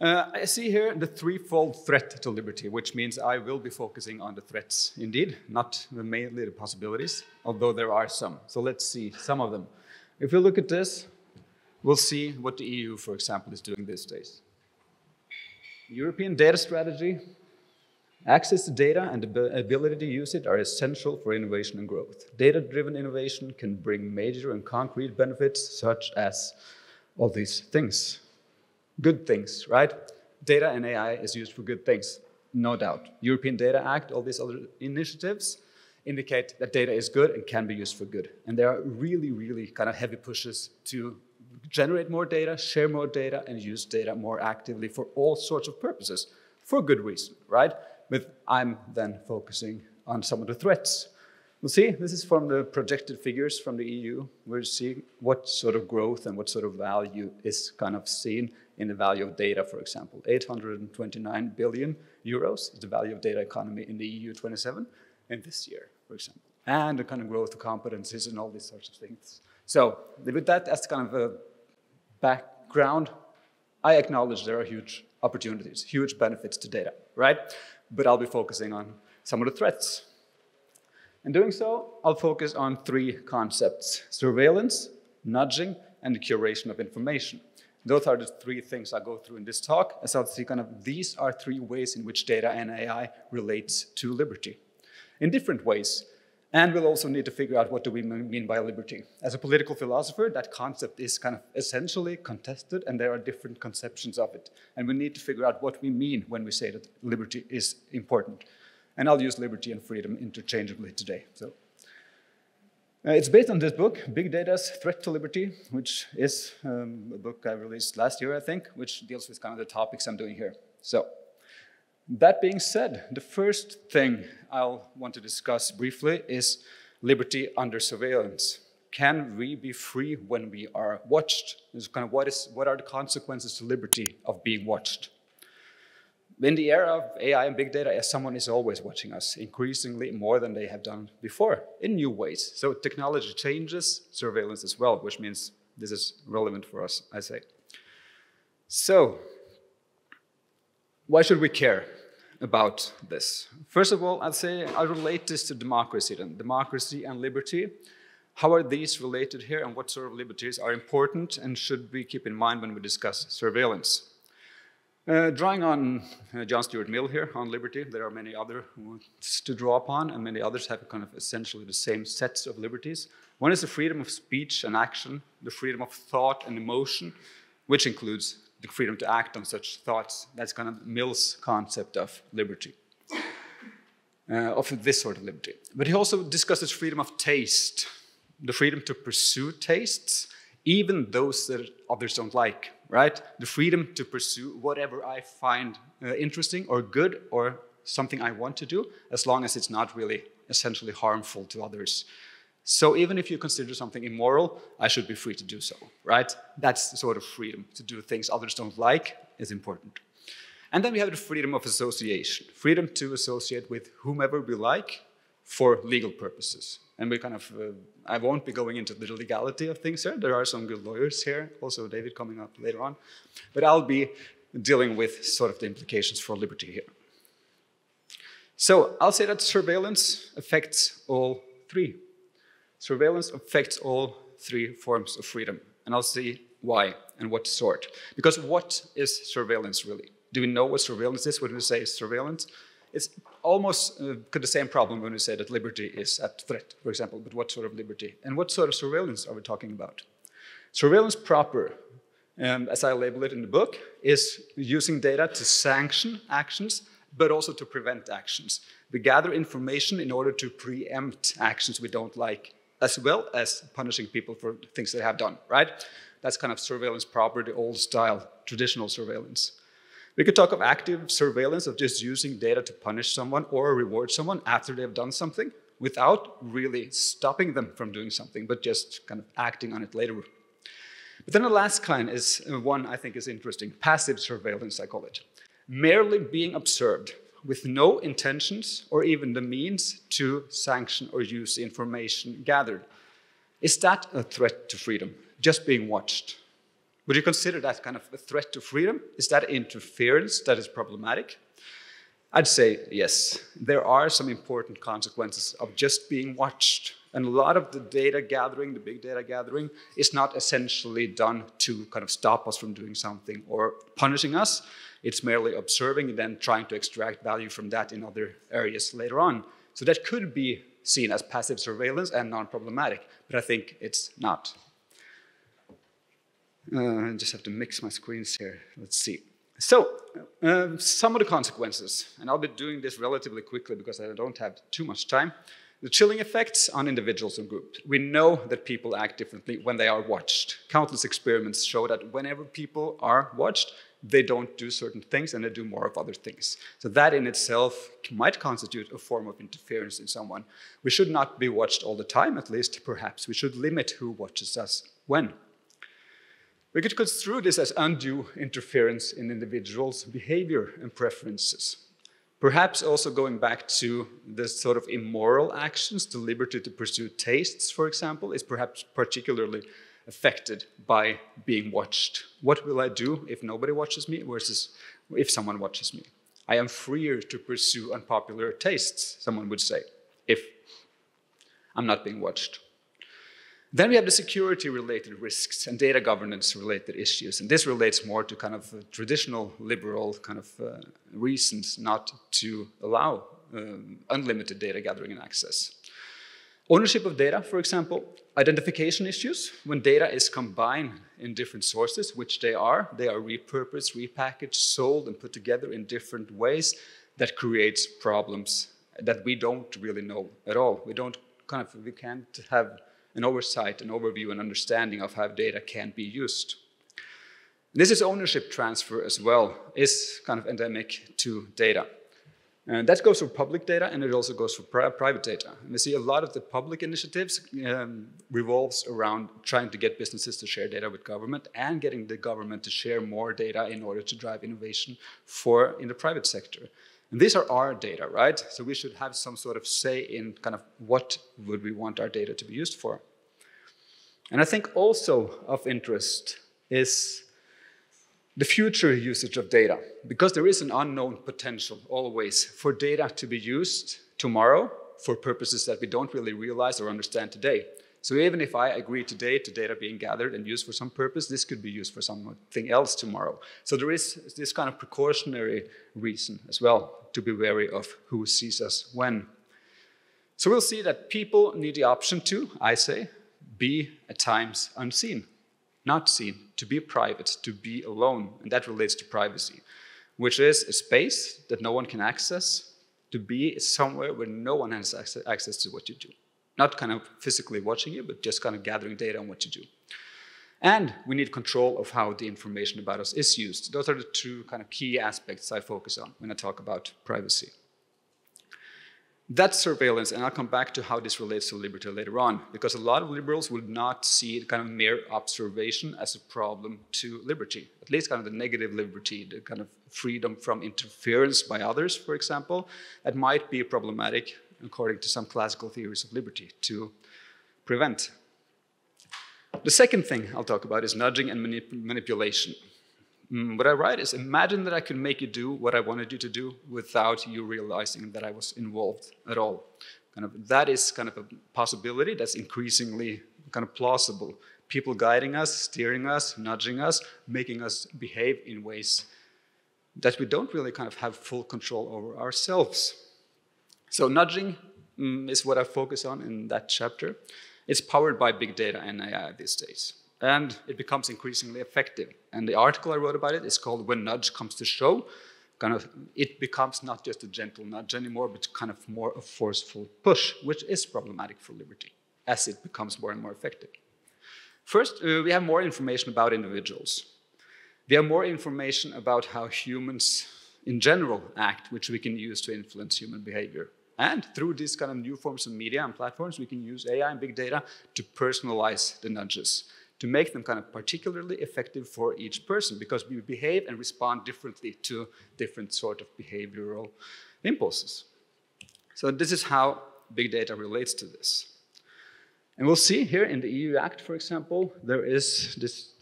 I see here the threefold threat to liberty, which means I will be focusing on the threats indeed, not mainly the possibilities, although there are some. So let's see some of them. If we look at this, we'll see what the EU, for example, is doing these days. European data strategy, access to data and the ability to use it are essential for innovation and growth. Data-driven innovation can bring major and concrete benefits such as all these things. Good things, right? Data and AI is used for good things, no doubt. European Data Act, all these other initiatives indicate that data is good and can be used for good. And there are really, really kind of heavy pushes to generate more data, share more data, and use data more actively for all sorts of purposes, for good reason, right? But I'm then focusing on some of the threats. We'll see, this is from the projected figures from the EU. We'll see what sort of growth and what sort of value is kind of seen in the value of data, for example. 829 billion euros is the value of data economy in the EU 27 in this year, for example. And the kind of growth of competencies and all these sorts of things. So with that as kind of a background, I acknowledge there are huge opportunities, huge benefits to data, right? But I'll be focusing on some of the threats. In doing so, I'll focus on three concepts: surveillance, nudging, and the curation of information. Those are the three things I go through in this talk, as I'll see kind of these are three ways in which data and AI relates to liberty in different ways. And we'll also need to figure out what do we mean by liberty. As a political philosopher, that concept is kind of essentially contested, and there are different conceptions of it. And we need to figure out what we mean when we say that liberty is important. And I'll use liberty and freedom interchangeably today. So, it's based on this book, Big Data's Threat to Liberty, which is a book I released last year, I think, which deals with kind of the topics I'm doing here. So, that being said, the first thing I'll want to discuss briefly is liberty under surveillance. Can we be free when we are watched? This is kind of what are the consequences to liberty of being watched? In the era of AI and big data, someone is always watching us, increasingly more than they have done before, in new ways. So technology changes, surveillance as well, which means this is relevant for us, I say. So, why should we care about this? First of all, I'd say I'll relate this to democracy then. Democracy and liberty. How are these related here, and what sort of liberties are important and should we keep in mind when we discuss surveillance? Drawing on John Stuart Mill here on liberty, there are many others to draw upon, and many others have kind of essentially the same sets of liberties. One is the freedom of speech and action, the freedom of thought and emotion, which includes the freedom to act on such thoughts. That's kind of Mill's concept of liberty, of this sort of liberty. But he also discusses freedom of taste, the freedom to pursue tastes, even those that others don't like, right? The freedom to pursue whatever I find interesting or good or something I want to do, as long as it's not really essentially harmful to others. So even if you consider something immoral, I should be free to do so, right? That's the sort of freedom to do things others don't like is important. And then we have the freedom of association, freedom to associate with whomever we like for legal purposes. And we kind of, I won't be going into the legality of things here. There are some good lawyers here, also David coming up later on. But I'll be dealing with sort of the implications for liberty here. So I'll say that surveillance affects all three. Surveillance affects all three forms of freedom. And I'll see why and what sort. Because what is surveillance really? Do we know what surveillance is when we say surveillance? It's almost the same problem when we say that liberty is at threat, for example. But what sort of liberty? And what sort of surveillance are we talking about? Surveillance proper, as I label it in the book, is using data to sanction actions, but also to prevent actions. We gather information in order to preempt actions we don't like, as well as punishing people for things they have done, right? That's kind of surveillance proper, the old style, traditional surveillance. We could talk of active surveillance, of just using data to punish someone or reward someone after they've done something without really stopping them from doing something, but just kind of acting on it later. But then the last kind is one I think is interesting, passive surveillance, I call it. Merely being observed with no intentions or even the means to sanction or use the information gathered. Is that a threat to freedom, just being watched? Would you consider that kind of a threat to freedom? Is that interference that is problematic? I'd say yes. There are some important consequences of just being watched. And a lot of the data gathering, the big data gathering, is not essentially done to kind of stop us from doing something or punishing us. It's merely observing and then trying to extract value from that in other areas later on. So that could be seen as passive surveillance and non-problematic, but I think it's not. I just have to mix my screens here. Let's see. So, some of the consequences, and I'll be doing this relatively quickly because I don't have too much time. The chilling effects on individuals and groups. We know that people act differently when they are watched. Countless experiments show that whenever people are watched, they don't do certain things and they do more of other things. So that in itself might constitute a form of interference in someone. We should not be watched all the time, at least, perhaps. We should limit who watches us when. We could construe this as undue interference in individuals' behavior and preferences. Perhaps also going back to the sort of immoral actions, the liberty to pursue tastes, for example, is perhaps particularly affected by being watched. What will I do if nobody watches me versus if someone watches me? I am freer to pursue unpopular tastes, someone would say, if I'm not being watched. Then we have the security-related risks and data governance-related issues. And this relates more to kind of traditional liberal kind of reasons not to allow unlimited data gathering and access. Ownership of data, for example, identification issues. When data is combined in different sources, which they are repurposed, repackaged, sold, and put together in different ways, that creates problems that we don't really know at all. We can't have an oversight, an overview, an understanding of how data can be used. This is ownership transfer as well, is kind of endemic to data. And that goes for public data and it also goes for private data. And we see a lot of the public initiatives revolves around trying to get businesses to share data with government and getting the government to share more data in order to drive innovation in the private sector. And these are our data, right? So we should have some sort of say in kind of what would we want our data to be used for. And I think also of interest is the future usage of data, because there is an unknown potential always for data to be used tomorrow for purposes that we don't really realize or understand today. So even if I agree today to data being gathered and used for some purpose, this could be used for something else tomorrow. So there is this kind of precautionary reason as well to be wary of who sees us when. So we'll see that people need the option to, I say, be at times unseen, not seen, to be private, to be alone. And that relates to privacy, which is a space that no one can access, to be somewhere where no one has access to what you do. Not kind of physically watching you, but just kind of gathering data on what you do. And we need control of how the information about us is used. Those are the two kind of key aspects I focus on when I talk about privacy. That's surveillance, and I'll come back to how this relates to liberty later on, because a lot of liberals would not see kind of mere observation as a problem to liberty, at least kind of the negative liberty, the kind of freedom from interference by others, for example, that might be problematic according to some classical theories of liberty to prevent. The second thing I'll talk about is nudging and manipulation. What I write is, imagine that I could make you do what I wanted you to do without you realizing that I was involved at all. That is kind of a possibility that's increasingly kind of plausible. People guiding us, steering us, nudging us, making us behave in ways that we don't really kind of have full control over ourselves. So nudging is what I focus on in that chapter. It's powered by big data and AI these days. And it becomes increasingly effective. And the article I wrote about it is called When Nudge Comes to Show. It becomes not just a gentle nudge anymore, but kind of more a forceful push, which is problematic for liberty as it becomes more and more effective. First, we have more information about individuals. We have more information about how humans in general act, which we can use to influence human behavior. And through these kind of new forms of media and platforms, we can use AI and big data to personalize the nudges, to make them kind of particularly effective for each person, because we behave and respond differently to different sort of behavioral impulses. So this is how big data relates to this. And we'll see here in the EU Act, for example, there is this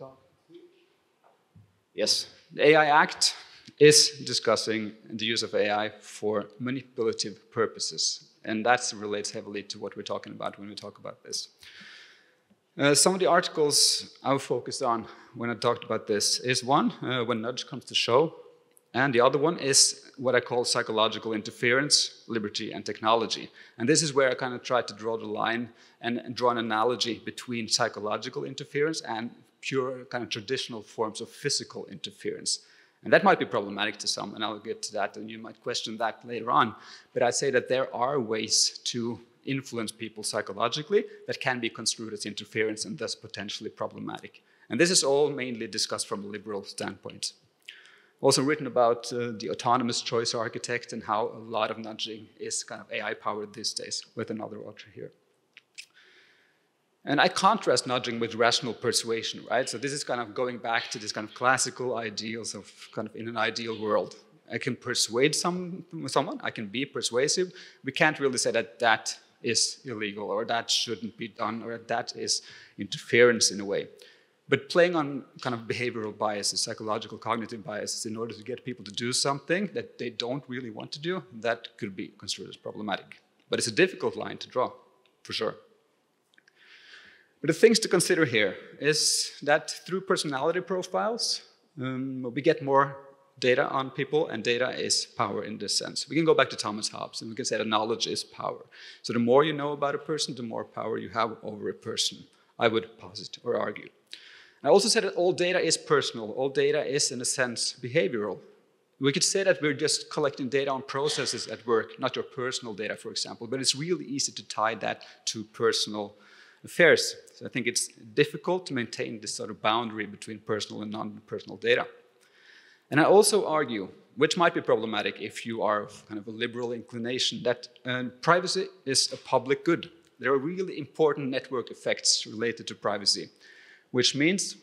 Yes, the AI Act is discussing the use of AI for manipulative purposes, and that relates heavily to what we're talking about when we talk about this. Some of the articles I focused on when I talked about this is one, when nudge comes to show, and the other one is what I call psychological interference, liberty, and technology. And this is where I kind of tried to draw the line and draw an analogy between psychological interference and pure kind of traditional forms of physical interference. And that might be problematic to some, and I'll get to that, and you might question that later on. But I'd say that there are ways to influence people psychologically that can be construed as interference and thus potentially problematic. And this is all mainly discussed from a liberal standpoint. Also written about the autonomous choice architect and how a lot of nudging is kind of AI-powered these days with another author here. And I contrast nudging with rational persuasion, right? So this is kind of going back to this kind of classical ideals of kind of in an ideal world. I can persuade someone, I can be persuasive. We can't really say that that is illegal or that shouldn't be done or that is interference in a way. But playing on kind of behavioral biases, psychological cognitive biases in order to get people to do something that they don't really want to do, that could be construed as problematic. But it's a difficult line to draw, for sure. But the things to consider here is that through personality profiles, we get more data on people, and data is power in this sense. We can go back to Thomas Hobbes, and we can say that knowledge is power. So the more you know about a person, the more power you have over a person, I would posit or argue. I also said that all data is personal. All data is, in a sense, behavioral. We could say that we're just collecting data on processes at work, not your personal data, for example, but it's really easy to tie that to personal affairs. So I think it's difficult to maintain this sort of boundary between personal and non-personal data. And I also argue, which might be problematic if you are of kind of a liberal inclination, that privacy is a public good. There are really important network effects related to privacy, which means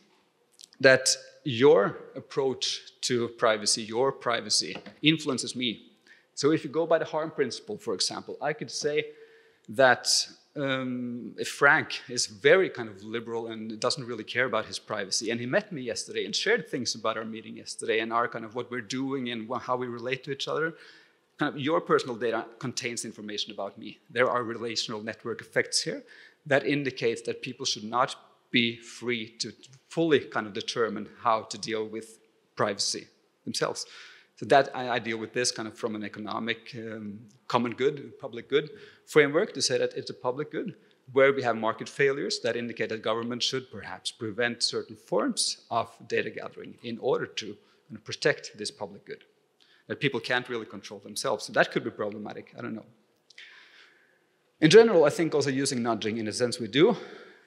that your approach to privacy, your privacy, influences me. So if you go by the harm principle, for example, I could say that if Frank is very kind of liberal and doesn't really care about his privacy, and he met me yesterday and shared things about our meeting yesterday and our kind of what we're doing and how we relate to each other, kind of your personal data contains information about me. There are relational network effects here that indicates that people should not be free to fully kind of determine how to deal with privacy themselves. So that I deal with this kind of from an economic common good, public good framework to say that it's a public good where we have market failures that indicate that government should perhaps prevent certain forms of data gathering in order to protect this public good that people can't really control themselves. So that could be problematic, I don't know. In general, I think also using nudging in the sense we do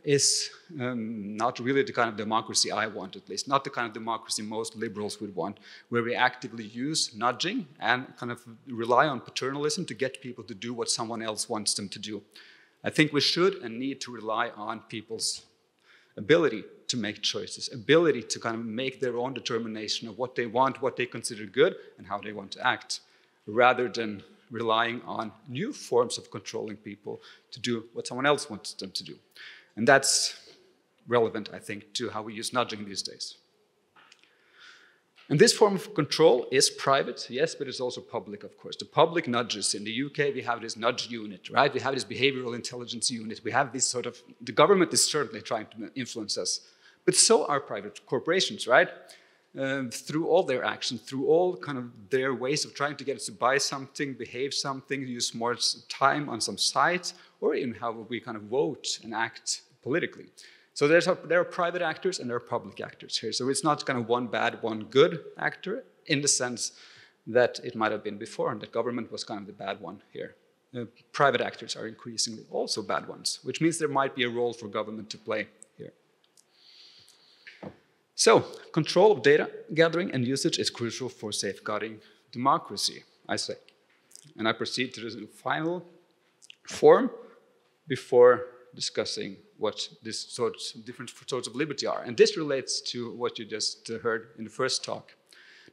is not really the kind of democracy I want, at least, not the kind of democracy most liberals would want, where we actively use nudging and kind of rely on paternalism to get people to do what someone else wants them to do. I think we should and need to rely on people's ability to make choices, ability to kind of make their own determination of what they want, what they consider good, and how they want to act, rather than relying on new forms of controlling people to do what someone else wants them to do. And that's relevant, I think, to how we use nudging these days. And this form of control is private, yes, but it's also public, of course. The public nudges. In the UK, we have this nudge unit, right? We have this behavioral intelligence unit. We have this sort of, the government is certainly trying to influence us. But so are private corporations, right? Through all their actions, through all kind of their ways of trying to get us to buy something, behave something, use more time on some site, or even how we kind of vote and act politically. So there are private actors and there are public actors here. So it's not kind of one bad, one good actor in the sense that it might have been before, and that government was kind of the bad one here. Private actors are increasingly also bad ones, which means there might be a role for government to play here. So, control of data gathering and usage is crucial for safeguarding democracy, I say. And I proceed to the final form before discussing what these different sorts of liberty are. And this relates to what you just heard in the first talk.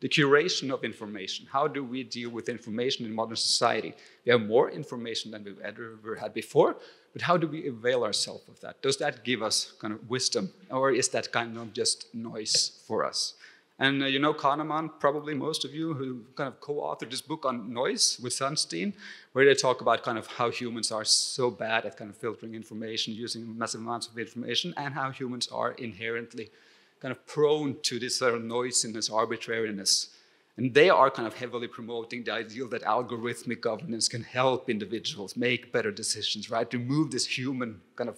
The curation of information. How do we deal with information in modern society? We have more information than we've ever had before, but how do we avail ourselves of that? Does that give us kind of wisdom, or is that kind of just noise for us? And you know Kahneman, probably most of you, who kind of co-authored this book on noise with Sunstein, where they talk about kind of how humans are so bad at kind of filtering information, using massive amounts of information, and how humans are inherently kind of prone to this sort of noisiness, arbitrariness. And they are kind of heavily promoting the ideal that algorithmic governance can help individuals make better decisions, right? Remove this human kind of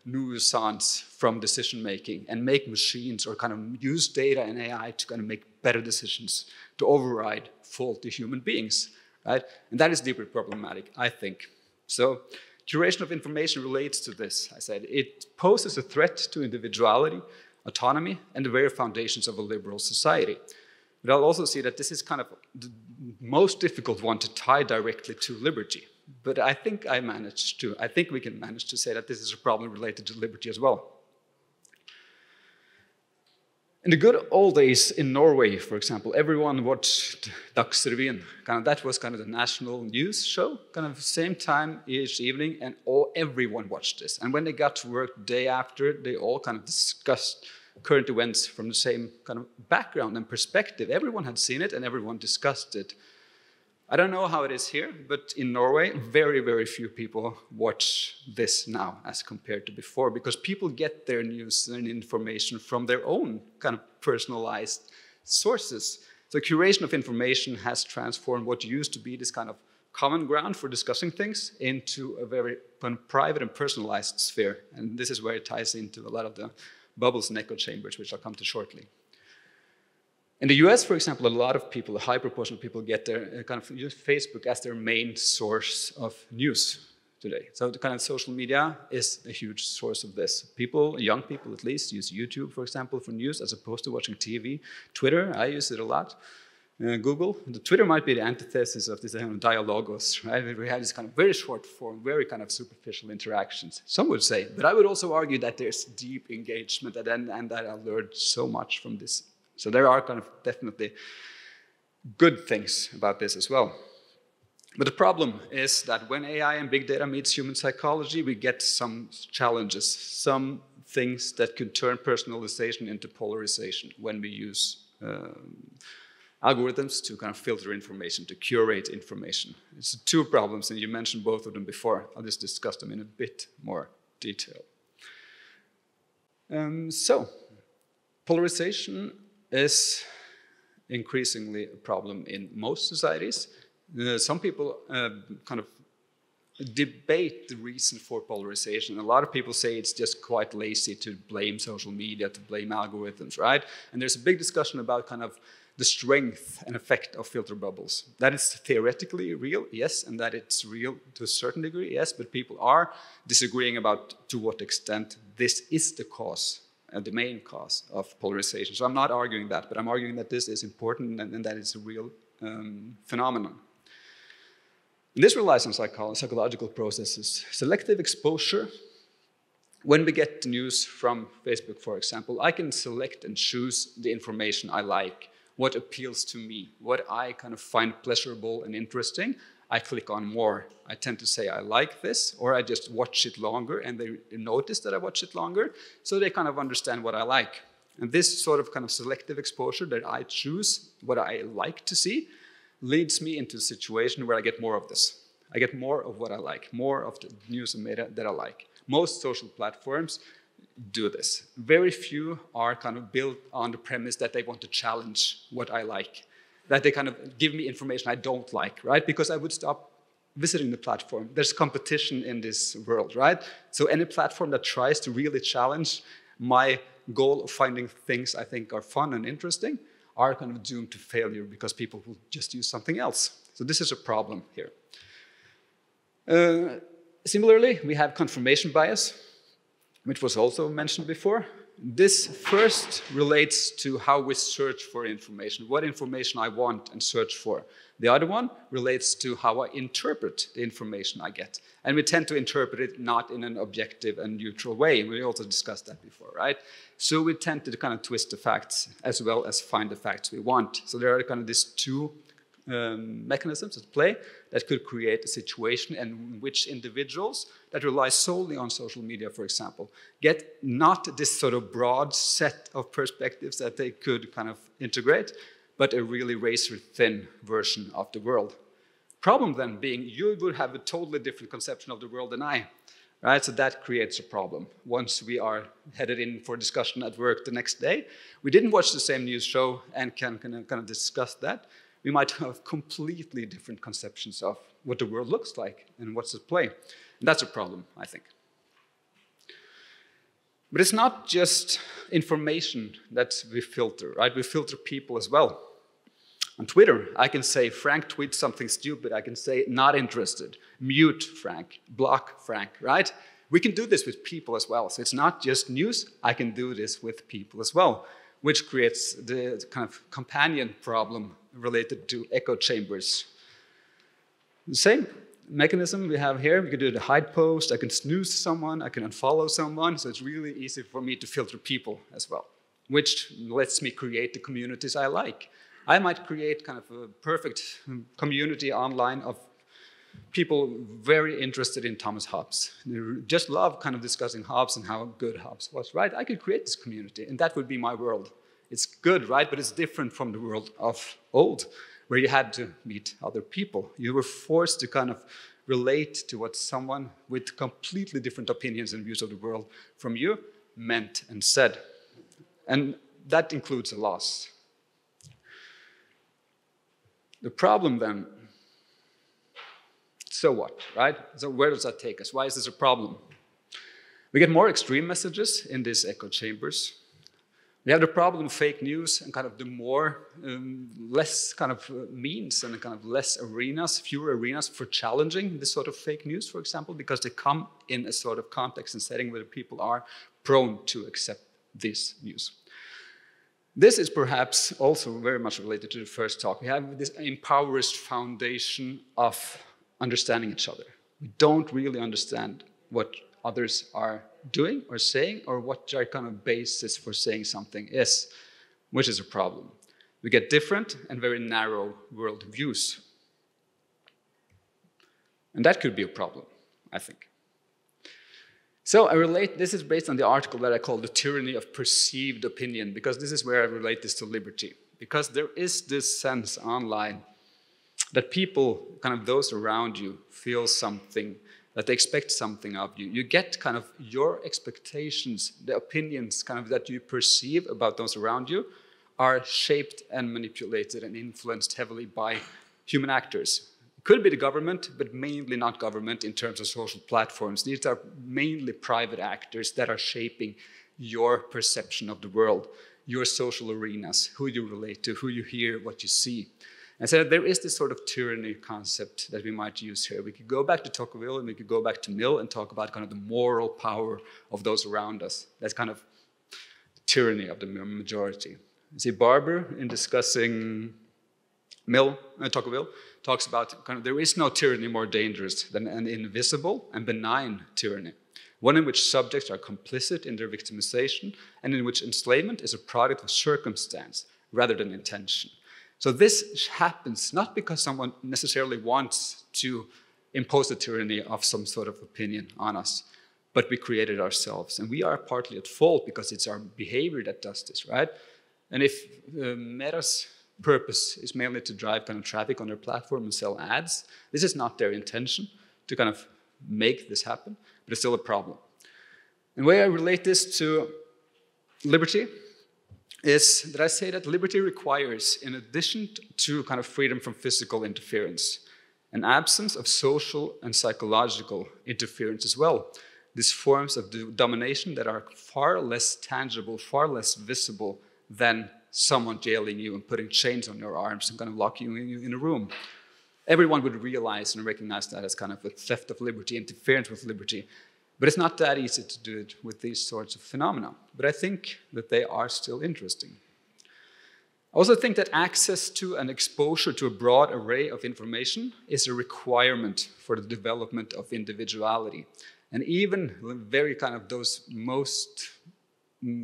nuisance from decision making and make machines or kind of use data and AI to kind of make better decisions, to override faulty human beings, right? And that is deeply problematic, I think. So curation of information relates to this. I said it poses a threat to individuality, autonomy, and the very foundations of a liberal society. But I'll also see that this is kind of the most difficult one to tie directly to liberty. But I think we can manage to say that this is a problem related to liberty as well. In the good old days in Norway, for example, everyone watched Dagsrevyen. That was kind of the national news show, kind of same time each evening, and everyone watched this. And when they got to work the day after, they all kind of discussed current events from the same kind of background and perspective. Everyone had seen it and everyone discussed it. I don't know how it is here, but in Norway, very, very few people watch this now as compared to before, because people get their news and information from their own kind of personalized sources. So curation of information has transformed what used to be this kind of common ground for discussing things into a very kind of private and personalized sphere. And this is where it ties into a lot of the bubbles and echo chambers, which I'll come to shortly. In the US, for example, a lot of people, a high proportion of people get their kind of use Facebook as their main source of news today. So the kind of social media is a huge source of this. People, young people at least, use YouTube, for example, for news as opposed to watching TV. Twitter, I use it a lot. Google, the Twitter might be the antithesis of this dialogos, right? We have this kind of very short form, very kind of superficial interactions, some would say. But I would also argue that there's deep engagement and that I learned so much from this. So there are kind of definitely good things about this as well. But the problem is that when AI and big data meets human psychology, we get some challenges, some things that could turn personalization into polarization when we use algorithms to kind of filter information, to curate information. It's two problems, and you mentioned both of them before. I'll just discuss them in a bit more detail. So, polarization is increasingly a problem in most societies. Some people kind of debate the reason for polarization. A lot of people say it's just quite lazy to blame social media, to blame algorithms, right? And there's a big discussion about kind of the strength and effect of filter bubbles. That is theoretically real, yes, and that it's real to a certain degree, yes, but people are disagreeing about to what extent this is the cause, the main cause of polarization. So I'm not arguing that, but I'm arguing that this is important and that it's a real phenomenon. And this relies on psychological processes. Selective exposure. When we get news from Facebook, for example, I can select and choose the information I like, what appeals to me, what I kind of find pleasurable and interesting. I click on more. I tend to say I like this, or I just watch it longer and they notice that I watch it longer, so they kind of understand what I like. And this sort of kind of selective exposure that I choose what I like to see leads me into a situation where I get more of this. I get more of what I like, more of the news and media that I like. Most social platforms do this. Very few are kind of built on the premise that they want to challenge what I like, that they kind of give me information I don't like, right? Because I would stop visiting the platform. There's competition in this world, right? So any platform that tries to really challenge my goal of finding things I think are fun and interesting are kind of doomed to failure because people will just use something else. So this is a problem here. Similarly, we have confirmation bias, which was also mentioned before. This first relates to how we search for information, what information I want and search for. The other one relates to how I interpret the information I get. And we tend to interpret it not in an objective and neutral way. We also discussed that before, right? So we tend to kind of twist the facts as well as find the facts we want. So there are kind of these two mechanisms at play that could create a situation in which individuals that rely solely on social media, for example, get not this sort of broad set of perspectives that they could kind of integrate, but a really razor-thin version of the world. Problem then being, you would have a totally different conception of the world than I, right? So that creates a problem. Once we are headed in for discussion at work the next day, we didn't watch the same news show and can kind of discuss that. We might have completely different conceptions of what the world looks like and what's at play. And that's a problem, I think. But it's not just information that we filter, right? We filter people as well. On Twitter, I can say, Frank tweets something stupid. I can say, not interested, mute Frank, block Frank, right? We can do this with people as well. So it's not just news. I can do this with people as well, which creates the kind of companion problem related to echo chambers. The same mechanism we have here. We can do the hide post. I can snooze someone. I can unfollow someone. So it's really easy for me to filter people as well, which lets me create the communities I like. I might create kind of a perfect community online of people very interested in Thomas Hobbes. They just love kind of discussing Hobbes and how good Hobbes was, right? I could create this community, and that would be my world. It's good, right? But it's different from the world of old, where you had to meet other people. You were forced to kind of relate to what someone with completely different opinions and views of the world from you meant and said. And that includes a loss. The problem then, so what, right? So where does that take us? Why is this a problem? We get more extreme messages in these echo chambers. We have the problem of fake news and kind of the more, less kind of means and kind of less arenas, fewer arenas for challenging this sort of fake news, for example, because they come in a sort of context and setting where people are prone to accept this news. This is perhaps also very much related to the first talk. We have this empowerist foundation of understanding each other. We don't really understand what others are doing or saying or what their kind of basis for saying something is, which is a problem. We get different and very narrow worldviews. And that could be a problem, I think. So this is based on the article that I call The Tyranny of Perceived Opinion, because this is where I relate this to liberty. Because there is this sense online that people, kind of those around you, feel something, that they expect something of you. You get kind of your expectations, the opinions kind of that you perceive about those around you are shaped and manipulated and influenced heavily by human actors. Could be the government, but mainly not government in terms of social platforms. These are mainly private actors that are shaping your perception of the world, your social arenas, who you relate to, who you hear, what you see. And so there is this sort of tyranny concept that we might use here. We could go back to Tocqueville and we could go back to Mill and talk about kind of the moral power of those around us. That's kind of tyranny of the majority. You see, Barber, in discussing Tocqueville, talks about kind of there is no tyranny more dangerous than an invisible and benign tyranny, one in which subjects are complicit in their victimization and in which enslavement is a product of circumstance rather than intention. So this happens not because someone necessarily wants to impose the tyranny of some sort of opinion on us, but we create it ourselves. And we are partly at fault because it's our behavior that does this, right? And if Meta's purpose is mainly to drive kind of traffic on their platform and sell ads, this is not their intention to kind of make this happen, but it's still a problem. And the way I relate this to liberty is that I say that liberty requires, in addition to kind of freedom from physical interference, an absence of social and psychological interference as well. These forms of domination that are far less tangible, far less visible than someone jailing you and putting chains on your arms and kind of locking you in a room. Everyone would realize and recognize that as kind of a theft of liberty, interference with liberty. But it's not that easy to do it with these sorts of phenomena. But I think that they are still interesting. I also think that access to and exposure to a broad array of information is a requirement for the development of individuality. And even very kind of those most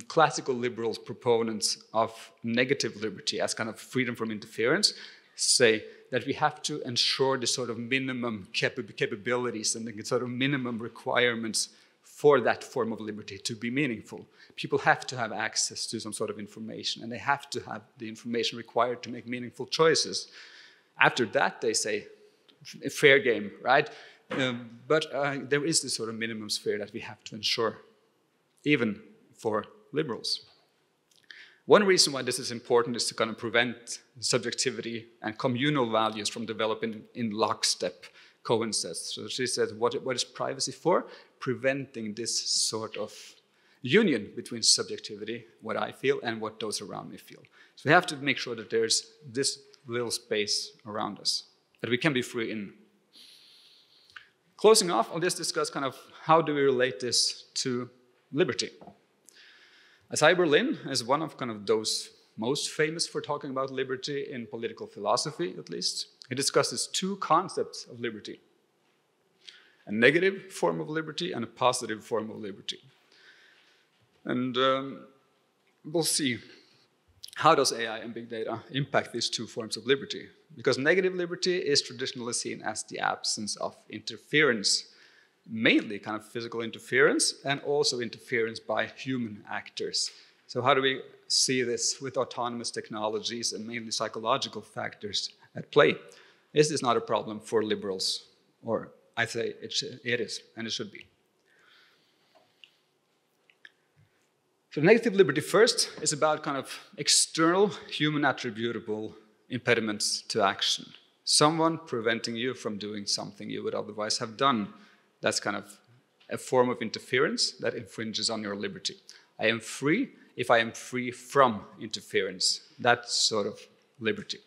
classical liberals proponents of negative liberty as kind of freedom from interference say that we have to ensure the sort of minimum capabilities and the sort of minimum requirements for that form of liberty to be meaningful. People have to have access to some sort of information, and they have to have the information required to make meaningful choices. After that, they say, fair game, right? But there is this sort of minimum sphere that we have to ensure, even for liberals. One reason why this is important is to kind of prevent subjectivity and communal values from developing in lockstep coincides. So she says, what is privacy for? Preventing this sort of union between subjectivity, what I feel, and what those around me feel. So we have to make sure that there's this little space around us that we can be free in. Closing off, I'll just discuss kind of how do we relate this to liberty. Isaiah Berlin is one of kind of those most famous for talking about liberty in political philosophy, at least. He discusses two concepts of liberty: a negative form of liberty and a positive form of liberty. And we'll see, how does AI and big data impact these two forms of liberty? Because negative liberty is traditionally seen as the absence of interference, mainly kind of physical interference and also interference by human actors. So how do we see this with autonomous technologies and mainly psychological factors at play? Is this not a problem for liberals? Or I say it is, and it should be. So negative liberty first is about kind of external human attributable impediments to action. Someone preventing you from doing something you would otherwise have done. That's kind of a form of interference that infringes on your liberty. I am free if I am free from interference. That's sort of liberty.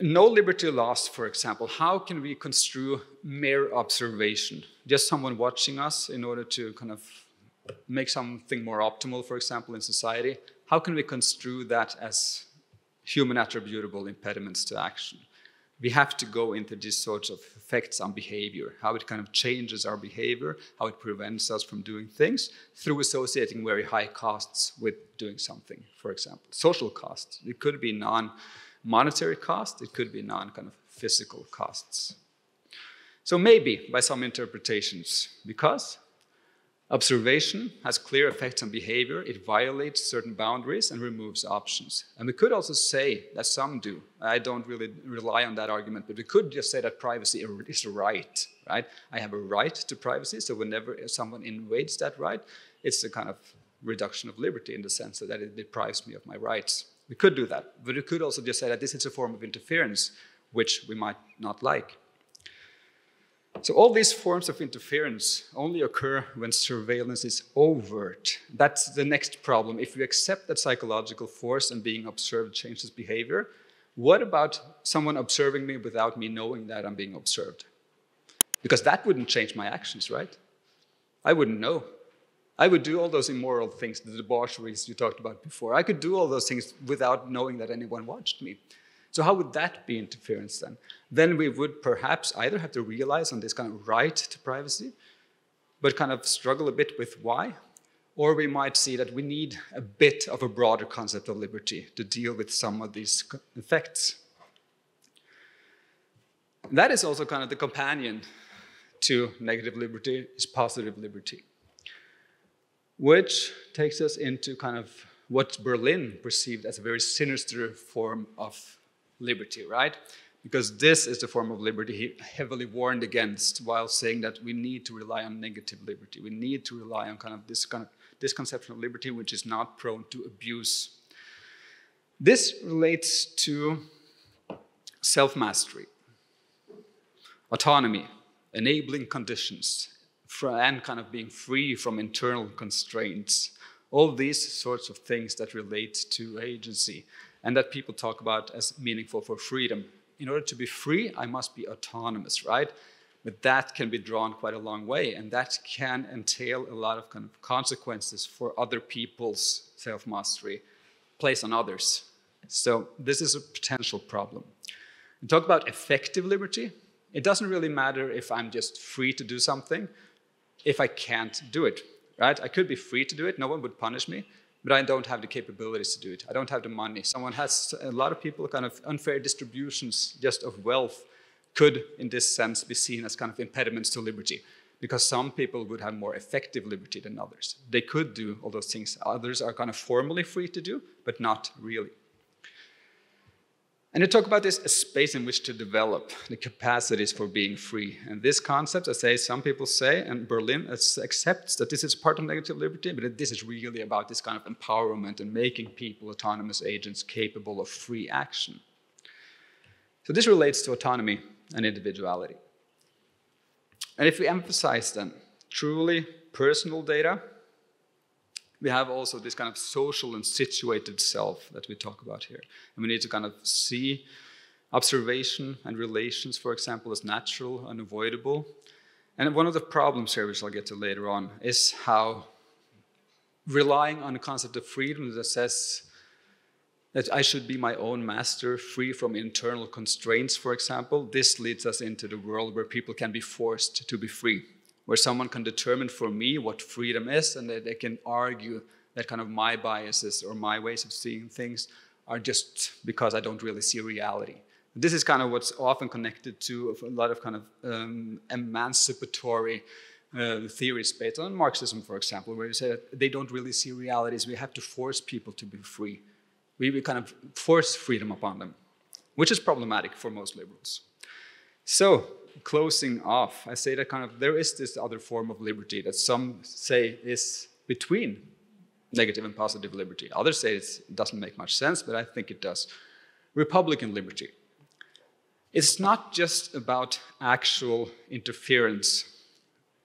No liberty lost, for example. How can we construe mere observation? Just someone watching us in order to kind of make something more optimal, for example, in society. How can we construe that as human attributable impediments to action? We have to go into these sorts of effects on behavior, how it kind of changes our behavior, how it prevents us from doing things through associating very high costs with doing something, for example. Social costs. It could be non-monetary costs. It could be non-kind of physical costs. So maybe by some interpretations, because observation has clear effects on behavior, it violates certain boundaries and removes options. And we could also say that some do. I don't really rely on that argument, but we could just say that privacy is a right, right? I have a right to privacy, so whenever someone invades that right, it's a kind of reduction of liberty in the sense that it deprives me of my rights. We could do that, but we could also just say that this is a form of interference, which we might not like. So all these forms of interference only occur when surveillance is overt. That's the next problem. If we accept that psychological force and being observed changes behavior, what about someone observing me without me knowing that I'm being observed? Because that wouldn't change my actions, right? I wouldn't know. I would do all those immoral things, the debaucheries you talked about before. I could do all those things without knowing that anyone watched me. So how would that be interference then? Then we would perhaps either have to realize on this kind of right to privacy, but kind of struggle a bit with why, or we might see that we need a bit of a broader concept of liberty to deal with some of these effects. That is also kind of the companion to negative liberty is positive liberty, which takes us into kind of what Berlin perceived as a very sinister form of liberty, right? Because this is the form of liberty he heavily warned against while saying that we need to rely on negative liberty. We need to rely on this conception of liberty which is not prone to abuse. This relates to self-mastery, autonomy, enabling conditions, and kind of being free from internal constraints. All these sorts of things that relate to agency and that people talk about as meaningful for freedom. In order to be free, I must be autonomous, right? But that can be drawn quite a long way, and that can entail a lot of kind of consequences for other people's self-mastery placed on others. So this is a potential problem. We talk about effective liberty. It doesn't really matter if I'm just free to do something if I can't do it, right? I could be free to do it, no one would punish me, but I don't have the capabilities to do it. I don't have the money. A lot of people, kind of unfair distributions just of wealth could, in this sense, be seen as kind of impediments to liberty, because some people would have more effective liberty than others. They could do all those things. Others are kind of formally free to do, but not really. And they talk about this a space in which to develop the capacities for being free. And this concept, some people say, and Berlin accepts that this is part of negative liberty, but that this is really about this kind of empowerment and making people autonomous agents capable of free action. So this relates to autonomy and individuality. And if we emphasize then truly personal data, we have also this kind of social and situated self that we talk about here. And we need to kind of see observation and relations, for example, as natural, unavoidable. And one of the problems here, which I'll get to later on, is how relying on the concept of freedom that says that I should be my own master, free from internal constraints, for example, this leads us into the world where people can be forced to be free, where someone can determine for me what freedom is, and that they can argue that kind of my biases or my ways of seeing things are just because I don't really see reality. This is kind of what's often connected to a lot of kind of emancipatory theories based on Marxism, for example, where you say that they don't really see realities. We have to force people to be free. We kind of force freedom upon them, which is problematic for most liberals. So, closing off, I say that kind of there is this other form of liberty that some say is between negative and positive liberty. Others say it doesn't make much sense, but I think it does. Republican liberty. It's not just about actual interference.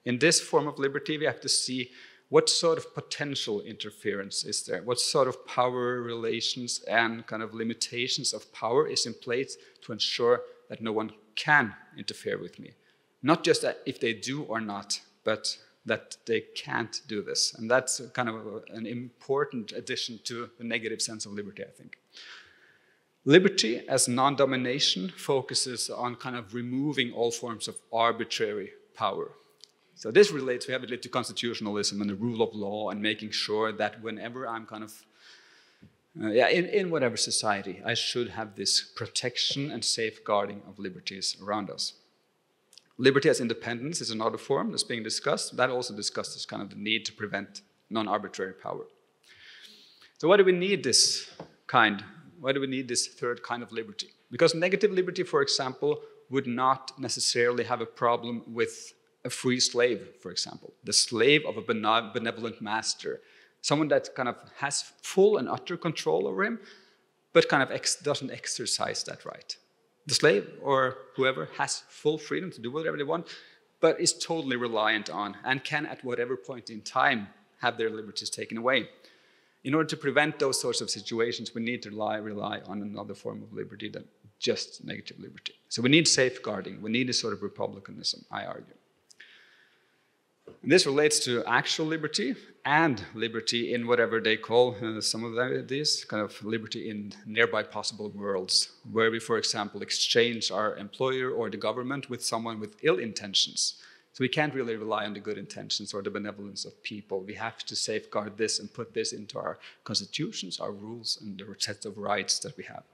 In this form of liberty, we have to see what sort of potential interference is there, what sort of power relations and kind of limitations of power is in place to ensure that no one can interfere with me. Not just that if they do or not, but that they can't do this. And that's kind of an important addition to the negative sense of liberty, I think. Liberty as non-domination focuses on kind of removing all forms of arbitrary power. So this relates heavily to constitutionalism and the rule of law and making sure that whenever I'm kind of in whatever society, I should have this protection and safeguarding of liberties around us. Liberty as independence is another form that's being discussed. That also discusses kind of the need to prevent non-arbitrary power. So why do we need this third kind of liberty? Because negative liberty, for example, would not necessarily have a problem with a free slave, for example, the slave of a benevolent master. Someone that kind of has full and utter control over him, but kind of doesn't exercise that right. The slave or whoever has full freedom to do whatever they want, but is totally reliant on and can at whatever point in time have their liberties taken away. In order to prevent those sorts of situations, we need to rely on another form of liberty than just negative liberty. So we need safeguarding. We need a sort of republicanism, I argue. And this relates to actual liberty and liberty in whatever they call some of these kind of liberty in nearby possible worlds, where we, for example, exchange our employer or the government with someone with ill intentions. So we can't really rely on the good intentions or the benevolence of people. We have to safeguard this and put this into our constitutions, our rules, and the set of rights that we have.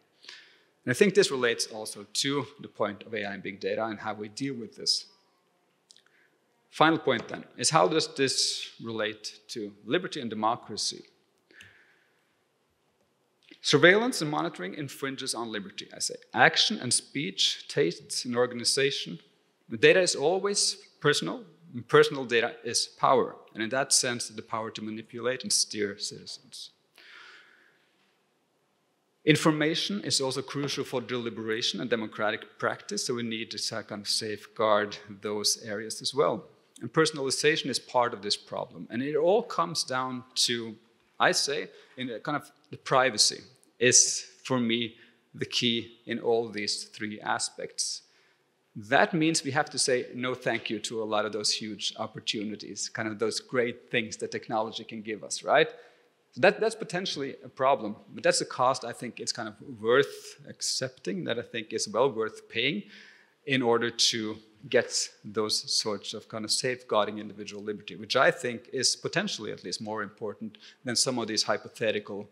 And I think this relates also to the point of AI and big data and how we deal with this. Final point then is, how does this relate to liberty and democracy? Surveillance and monitoring infringes on liberty, I say. Action and speech, tastes and organization. The data is always personal, and personal data is power. And in that sense, the power to manipulate and steer citizens. Information is also crucial for deliberation and democratic practice, so we need to kind of safeguard those areas as well. And personalization is part of this problem. And it all comes down to, I say, in kind of the privacy is, for me, the key in all these three aspects. That means we have to say no thank you to a lot of those huge opportunities, kind of those great things that technology can give us, right? So that's potentially a problem, but that's a cost I think it's kind of worth accepting, that I think is well worth paying. in order to get those sorts of kind of safeguarding individual liberty, which I think is potentially at least more important than some of these hypothetical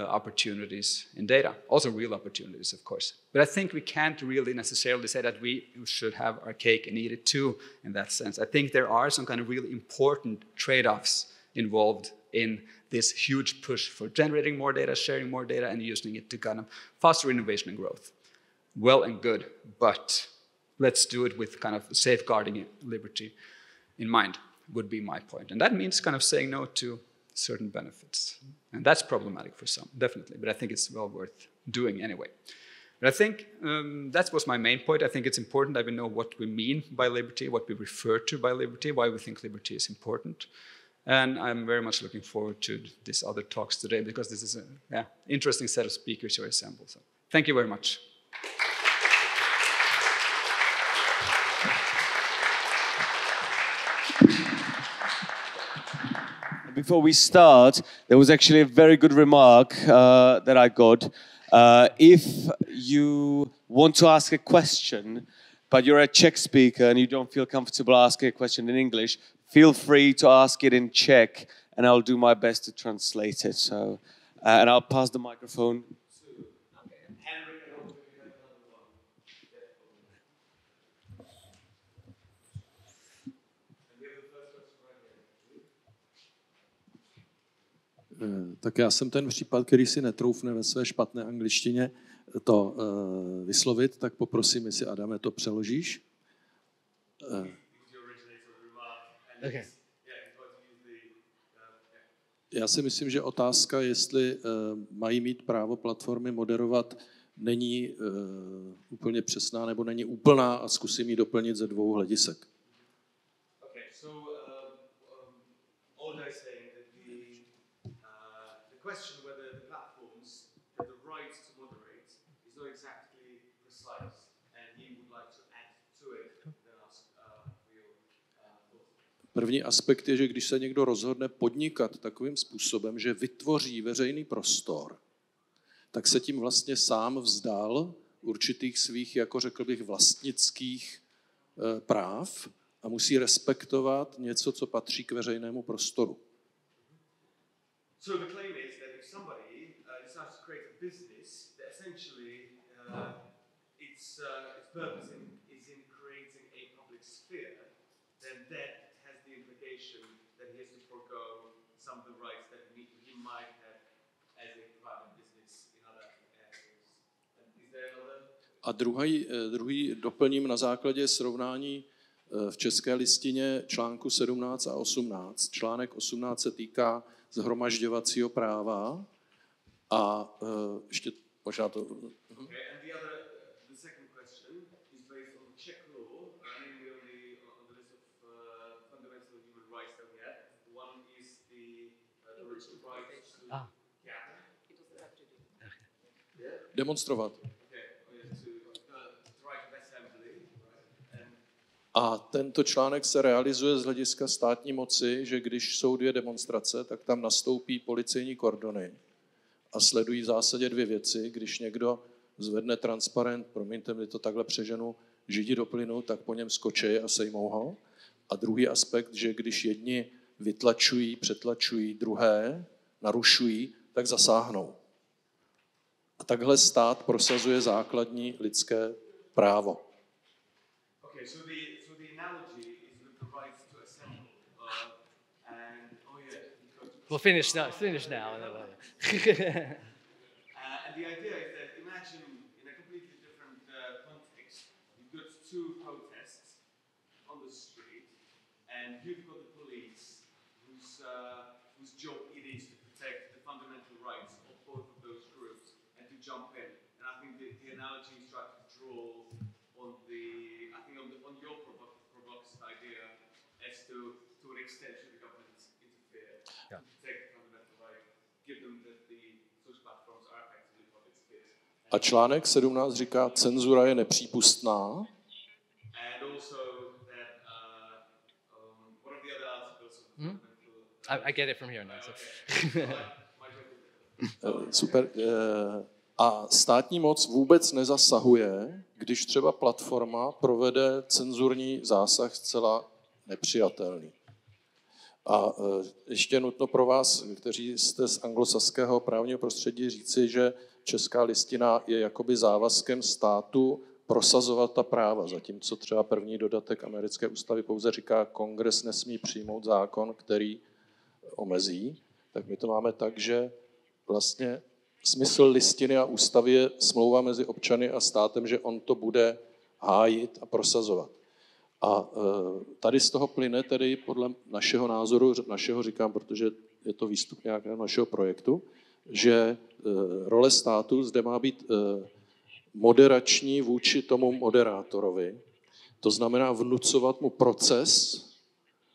opportunities in data. Also real opportunities, of course. But I think we can't really necessarily say that we should have our cake and eat it too in that sense. I think there are some kind of really important trade-offs involved in this huge push for generating more data, sharing more data, and using it to kind of foster innovation and growth. Well and good, but let's do it with kind of safeguarding liberty in mind, would be my point. And that means kind of saying no to certain benefits. And that's problematic for some, definitely, but I think it's well worth doing anyway. But I think that was my main point. I think it's important that we know what we mean by liberty, what we refer to by liberty, why we think liberty is important. And I'm very much looking forward to these other talks today, because this is an interesting set of speakers who are assembled. So thank you very much. Before we start, there was actually a very good remark that I got. If you want to ask a question, but you're a Czech speaker and you don't feel comfortable asking a question in English, feel free to ask it in Czech, and I'll do my best to translate it. So, and I'll pass the microphone to Henrik. Tak já jsem ten případ, který si netroufne ve své špatné angličtině to vyslovit, tak poprosím, jestli Adame to přeložíš. Okay. Já si myslím, že otázka, jestli mají mít právo platformy moderovat, není úplně přesná nebo není úplná a zkusím ji doplnit ze dvou hledisek. Okay, so Olga is saying that the question whether the platforms have the right to moderate is not exactly precise, and he would like to add to it and ask for your thoughts. První aspekt je, že když se někdo rozhodne podnikat takovým způsobem, že vytvoří veřejný prostor, tak se tím vlastně sám vzdal určitých svých, jako řekl bych, vlastnických práv a musí respektovat něco, co patří k veřejnému prostoru. So the claim is that if somebody decides to create a business, that essentially its purpose is in creating a public sphere, then that has the implication that he has to forego some of the rights that he might have as a private business in other areas. And is there another? A druhý doplním na základě srovnání v České listině článku 17 a 18. Článek 18 se týká shromažďovacího práva a ještě možná to... Okay, and the second question is based on Czech law, namely on the list of fundamental human rights that we have. One is the right to gather. Demonstrovat. Okay, the right of assembly. A tento článek se realizuje z hlediska státní moci, že když jsou dvě demonstrace, tak tam nastoupí policejní kordony a sledují v zásadě dvě věci. Když někdo zvedne transparent, promiňte mi to takhle přeženu, Židi do plynu, tak po něm skočí a sejmou ho. A druhý aspekt, že když jedni vytlačují, přetlačují, druhé narušují, tak zasáhnou. A takhle stát prosazuje základní lidské právo. Okay, so the analogy is with the right to assemble, and we'll finish now. And the idea is that imagine in a completely different context, you've got two protests on the street, and you've got the police, whose job it is to protect the fundamental rights of both of those groups, and to jump in. And I think the analogy is trying to draw on your provocative idea as to what extent should the government interfere to protect the fundamental right, given that the social platforms are effectively public spheres. A článek 17 říká, cenzura je nepřípustná. And also that one of the other articles of I get it from here now. So. Super. A státní moc vůbec nezasahuje, když třeba platforma provede cenzurní zásah zcela nepřijatelný. A ještě nutno pro vás, kteří jste z anglosaského právního prostředí, říci, že Česká listina je jakoby závazkem státu prosazovat ta práva, zatímco třeba první dodatek americké ústavy pouze říká, kongres nesmí přijmout zákon, který omezí, tak my to máme tak, že vlastně smysl listiny a ústavy je smlouva mezi občany a státem, že on to bude hájit a prosazovat. A tady z toho plyne tedy podle našeho názoru, našeho říkám, protože je to výstup nějakého našeho projektu, že role státu zde má být moderační vůči tomu moderátorovi. To znamená vnucovat mu proces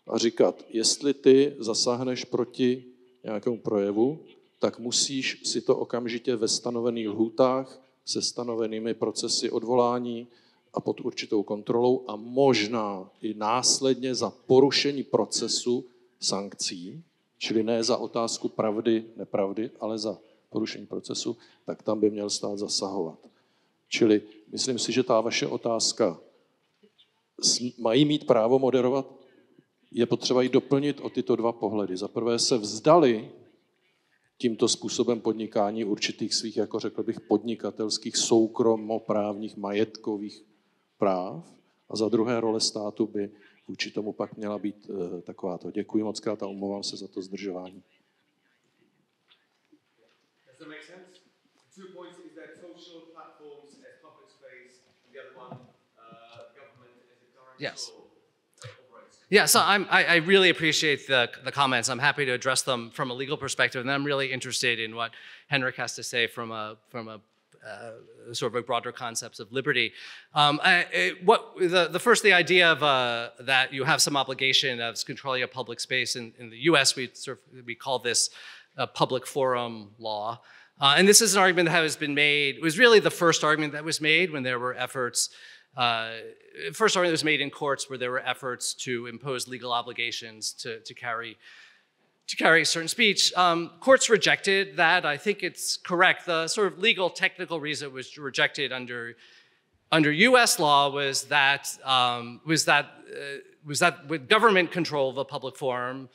a říkat, jestli ty zasáhneš proti nějakému projevu, tak musíš si to okamžitě ve stanovených lhůtách se stanovenými procesy odvolání a pod určitou kontrolou a možná i následně za porušení procesu sankcí, čili ne za otázku pravdy, nepravdy, ale za porušení procesu, tak tam by měl stát zasahovat. Čili myslím si, že ta vaše otázka, mají mít právo moderovat, je potřeba ji doplnit o tyto dva pohledy. Za prvé se vzdali tímto způsobem podnikání určitých svých, jako řekl bych, podnikatelských, soukromoprávních, majetkových práv a za druhé role státu by vůči tomu pak měla být takováto. Děkuji moc krát a omlouvám se za to zdržování. Does that make sense? 2 points is that social platforms as public space, the other one, government as a guarantor. Yes. Yeah, so I really appreciate the comments. I'm happy to address them from a legal perspective, and I'm really interested in what Henrik has to say from a sort of a broader concepts of liberty. The idea of that you have some obligation of controlling a public space in the U.S. We call this a public forum law, and this is an argument that has been made. It was really the first argument that was made when there were efforts. First argument was made in courts where there were efforts to impose legal obligations to carry certain speech. Courts rejected that. I think it's correct. The sort of legal technical reason it was rejected under U.S. law was that with government control of a public forum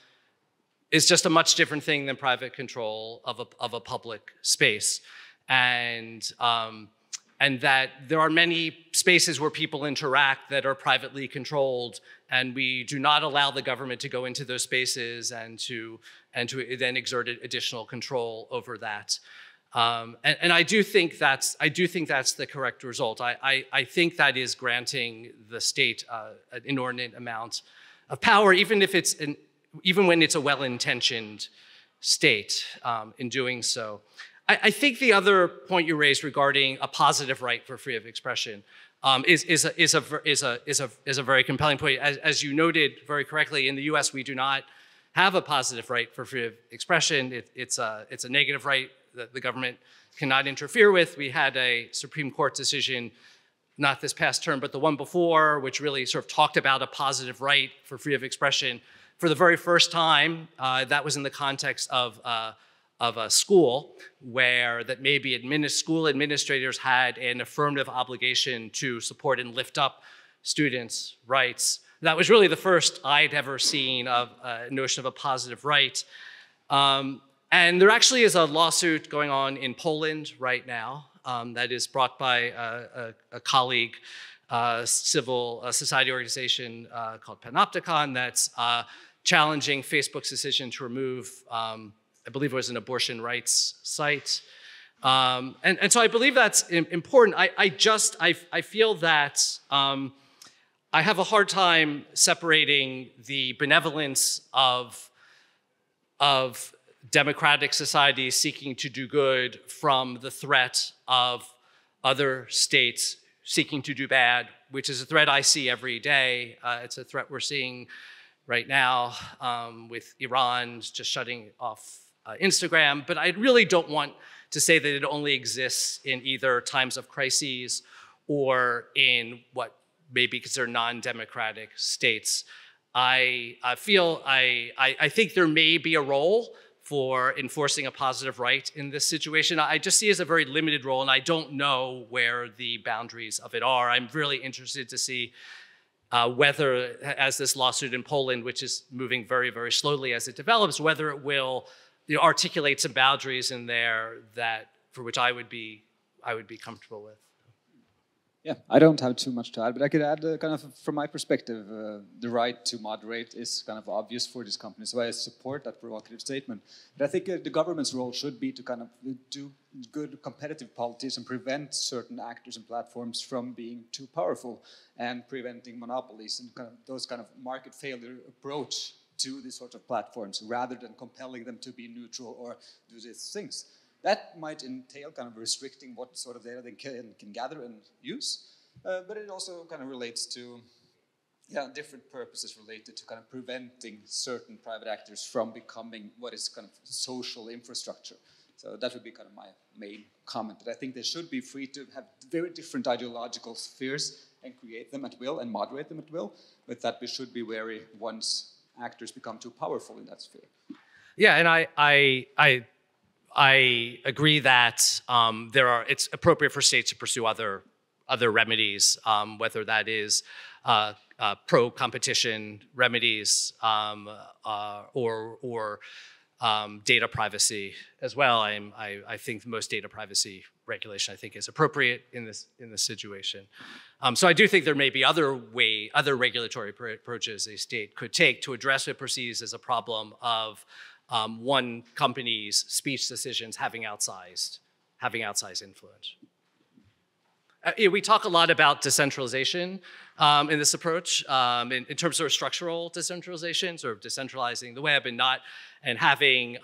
is just a much different thing than private control of a public space, and that there are many spaces where people interact that are privately controlled, and we do not allow the government to go into those spaces and to then exert additional control over that. And I do think that's the correct result. I think that is granting the state an inordinate amount of power, even when it's a well-intentioned state in doing so. I think the other point you raised regarding a positive right for freedom of expression is a very compelling point. As you noted very correctly, in the U.S. we do not have a positive right for freedom of expression. It's a negative right that the government cannot interfere with. We had a Supreme Court decision, not this past term, but the one before, which really sort of talked about a positive right for freedom of expression for the very first time. That was in the context of a school where that maybe school administrators had an affirmative obligation to support and lift up students' rights. That was really the first I'd ever seen of a notion of a positive right. And there actually is a lawsuit going on in Poland right now that is brought by a colleague, civil society organization called Panopticon that's challenging Facebook's decision to remove I believe it was an abortion rights site. And so I believe that's important. I feel that I have a hard time separating the benevolence of democratic societies seeking to do good from the threat of other states seeking to do bad, which is a threat I see every day. It's a threat we're seeing right now with Iran just shutting off Instagram, but I really don't want to say that it only exists in either times of crises or in what may be considered non-democratic states. I think there may be a role for enforcing a positive right in this situation. I just see it as a very limited role, and I don't know where the boundaries of it are. I'm really interested to see whether, as this lawsuit in Poland, which is moving very, very slowly as it develops, whether it will articulate some boundaries in there that for which I would be comfortable with. Yeah, I don't have too much to add, but I could add kind of from my perspective, the right to moderate is kind of obvious for these companies, so I support that provocative statement. But I think the government's role should be to kind of do good competitive policies and prevent certain actors and platforms from being too powerful and preventing monopolies and kind of those kind of market failure approach to these sorts of platforms rather than compelling them to be neutral or do these things. That might entail kind of restricting what sort of data they can gather and use, but it also kind of relates to different purposes related to kind of preventing certain private actors from becoming what is kind of social infrastructure. So that would be kind of my main comment, that I think they should be free to have very different ideological spheres and create them at will and moderate them at will, but that we should be wary once actors become too powerful in that sphere. Yeah, and I agree that it's appropriate for states to pursue other remedies, whether that is pro-competition remedies or data privacy as well. I think most data privacy regulation is appropriate in this situation. So I do think there may be other regulatory approaches a state could take to address what it perceives as a problem of one company's speech decisions having outsized influence. We talk a lot about decentralization in this approach, in terms of structural decentralization, sort of decentralizing the web and having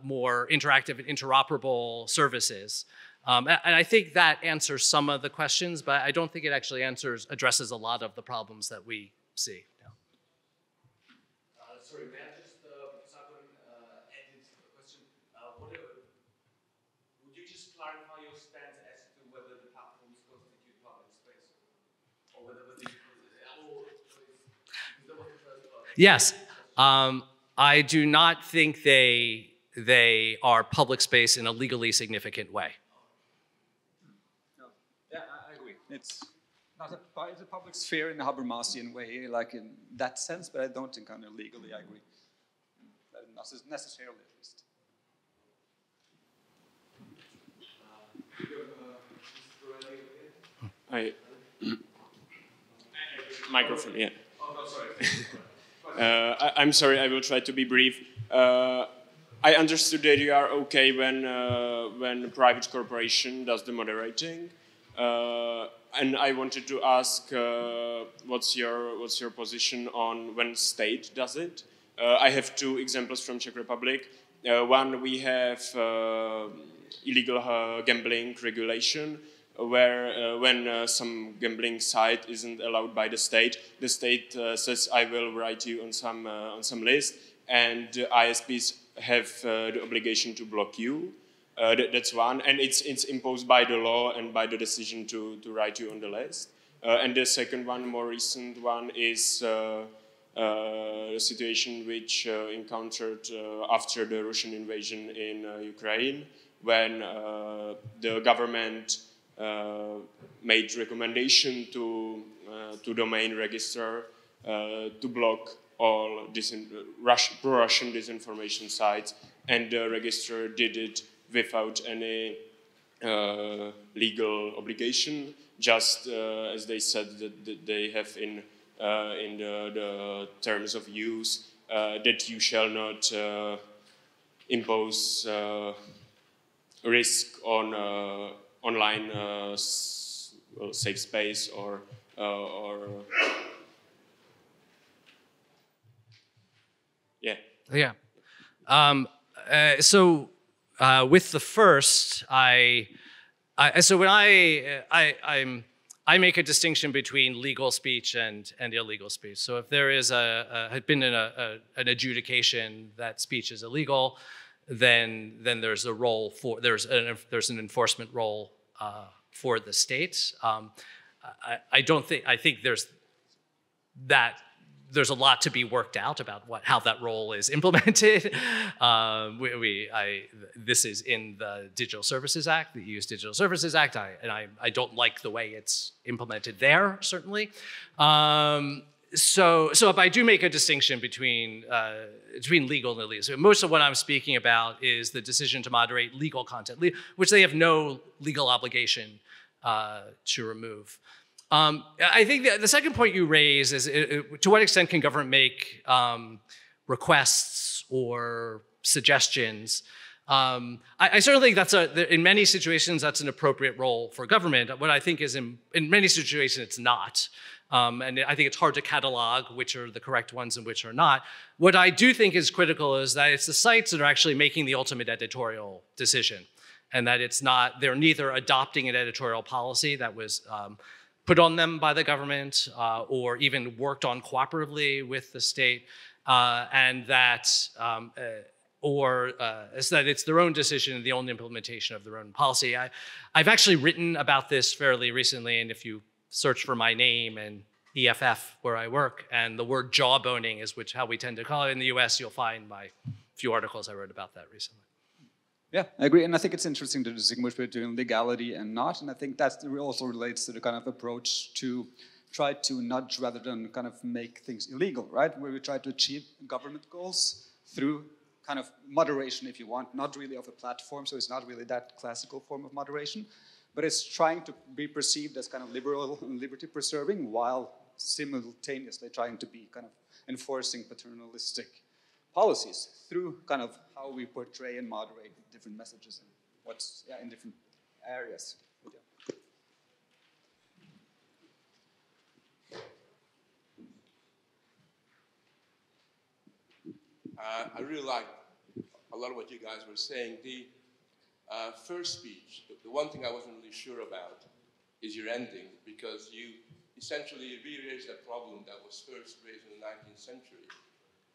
more interactive and interoperable services. And I think that answers some of the questions, but I don't think it actually addresses a lot of the problems that we see. Sorry, may I just, because I couldn't edit the question, would you just clarify your stance as to whether the platforms constitute public space or whether the Yes, I do not think they are public space in a legally significant way. No. Yeah, I agree. It's a public sphere in a Habermasian way, like in that sense, but I don't think kind of legally I agree. Not necessarily, at least. Microphone, yeah. Oh, no, sorry. I'm sorry, I will try to be brief. I understood that you are okay when a private corporation does the moderating. And I wanted to ask, what's your position on when state does it? I have two examples from Czech Republic. One, we have illegal gambling regulation, where when some gambling site isn't allowed by the state says, I will write you on some list, and ISPs have the obligation to block you. That's one, and it's imposed by the law and by the decision to write you on the list. And the second one, more recent one, is the situation which encountered after the Russian invasion in Ukraine, when the government made recommendation to domain register to block all pro-Russian disinformation sites, and the register did it without any legal obligation, just as they said that they have in the terms of use, that you shall not impose risk on online safe space or yeah. Yeah. With the first, I make a distinction between legal speech and illegal speech. So if there is had been an adjudication that speech is illegal, then there's a role for there's an enforcement role for the state. I think there's there's a lot to be worked out about how that role is implemented. This is in the Digital Services Act, the EU's Digital Services Act, and I don't like the way it's implemented there, certainly. So I do make a distinction between legal and illegal. So most of what I'm speaking about is the decision to moderate legal content, which they have no legal obligation to remove. I think the second point you raise is to what extent can government make requests or suggestions? I certainly think in many situations that's an appropriate role for government. What I think is in many situations it's not. And I think it's hard to catalog which are the correct ones and which are not. What I do think is critical is that it's the sites that are actually making the ultimate editorial decision, and that they're neither adopting an editorial policy that was put on them by the government or even worked on cooperatively with the state, and that it's their own decision and the own implementation of their own policy. I've actually written about this fairly recently, and if you search for my name and EFF where I work, and the word jawboning is how we tend to call it in the US, you'll find my few articles I wrote about that recently. Yeah, I agree, and I think it's interesting to distinguish between legality and not, and I think that also relates to the kind of approach to try to nudge rather than kind of make things illegal, right? Where we try to achieve government goals through kind of moderation, if you want, not really of a platform, so it's not really that classical form of moderation, but it's trying to be perceived as kind of liberal and liberty-preserving while simultaneously trying to be kind of enforcing paternalistic policies through kind of how we portray and moderate different messages and what's in different areas. I really like a lot of what you guys were saying. The first speech, the one thing I wasn't really sure about is your ending, because you essentially re-raised a problem that was first raised in the 19th century,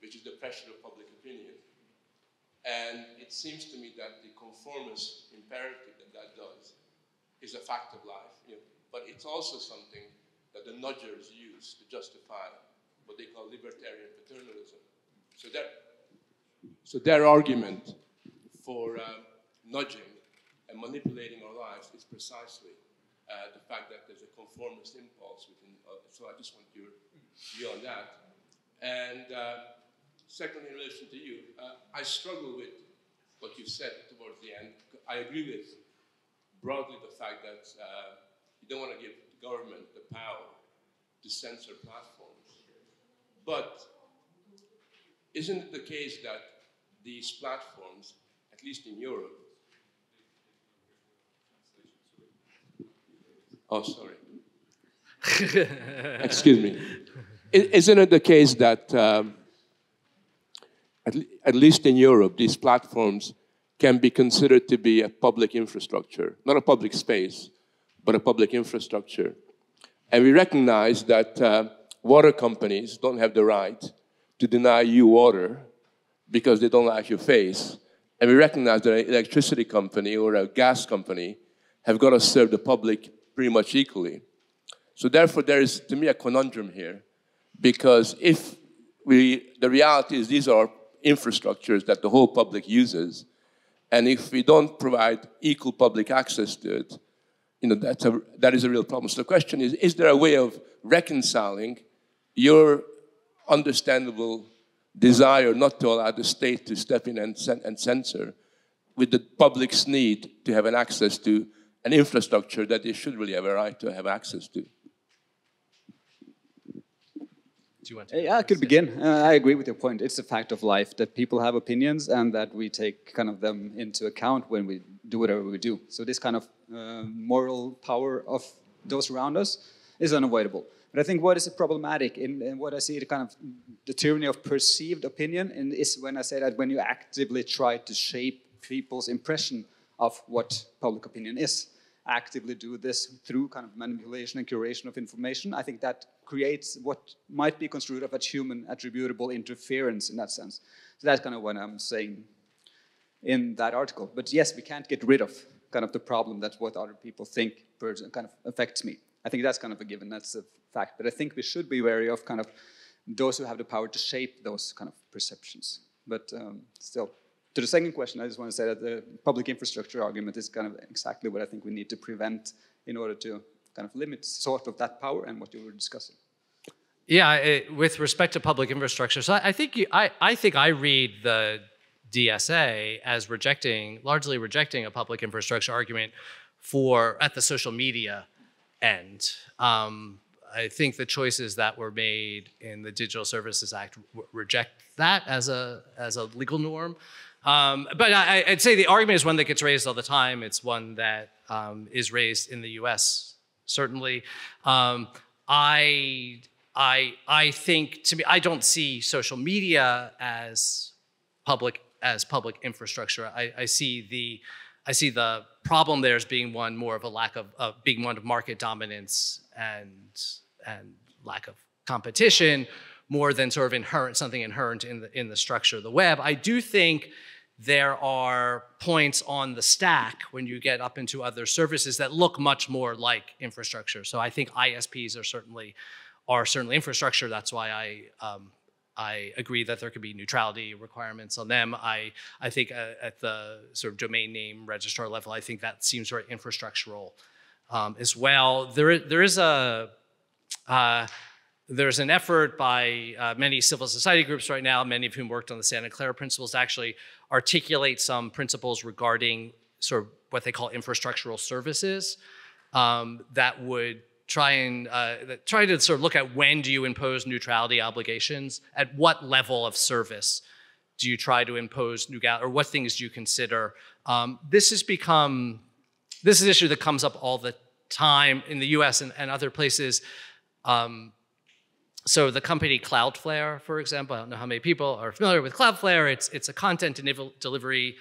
which is the pressure of public opinion. And it seems to me that the conformist imperative that does is a fact of life, but it's also something that the nudgers use to justify what they call libertarian paternalism. So their argument for nudging and manipulating our lives is precisely the fact that there's a conformist impulse within. So I just want your view on that. And secondly, in relation to you, I struggle with what you said towards the end. I agree with broadly the fact that you don't want to give the government the power to censor platforms. But isn't it the case that these platforms, at least in Europe, oh, sorry. Excuse me. Isn't it the case that, at least in Europe, these platforms can be considered to be a public infrastructure, not a public space, but a public infrastructure? And we recognize that water companies don't have the right to deny you water because they don't like your face. And we recognize that an electricity company or a gas company have got to serve the public pretty much equally. So therefore, there is, to me, a conundrum here, because if the reality is these are infrastructures that the whole public uses, and if we don't provide equal public access to it, that is a real problem. So the question is there a way of reconciling your understandable desire not to allow the state to step in and censor with the public's need to have an access to an infrastructure that they should really have a right to have access to? Do you want to? Yeah, I could begin. I agree with your point. It's a fact of life that people have opinions and that we take kind of them into account when we do whatever we do. So this kind of moral power of those around us is unavoidable. But I think what is problematic in what I see, the kind of the tyranny of perceived opinion, is when I say that when you actively try to shape people's impression of what public opinion is, actively do this through kind of manipulation and curation of information, I think that creates what might be construed of as human attributable interference in that sense. So that's kind of what I'm saying in that article. But yes, we can't get rid of kind of the problem that what other people think kind of affects me. I think that's kind of a given, that's a fact. But I think we should be wary of kind of those who have the power to shape those kind of perceptions. But still, to the second question, I just want to say that the public infrastructure argument is kind of exactly what I think we need to prevent in order to kind of limit sort of that power and what you were discussing. Yeah, with respect to public infrastructure, so I think I read the DSA as largely rejecting a public infrastructure argument at the social media end. I think the choices that were made in the Digital Services Act reject that as a legal norm. But I'd say the argument is one that gets raised all the time. It's one that is raised in the U.S. certainly. I think, to me, I don't see social media as public infrastructure. I see the problem there as being one more of a lack of being one of market dominance and lack of competition, more than sort of something inherent in the structure of the web. I do think there are points on the stack when you get up into other services that look much more like infrastructure. So I think ISPs are certainly infrastructure. That's why I agree that there could be neutrality requirements on them. I think at the sort of domain name registrar level, I think that seems very infrastructural as well. There's an effort by many civil society groups right now, many of whom worked on the Santa Clara principles, to actually articulate some principles regarding sort of what they call infrastructural services that would try to sort of look at when do you impose neutrality obligations, at what level of service do you try to impose neutrality, or what things do you consider. This is an issue that comes up all the time in the US and other places. So the company Cloudflare, for example, I don't know how many people are familiar with Cloudflare. It's a content delivery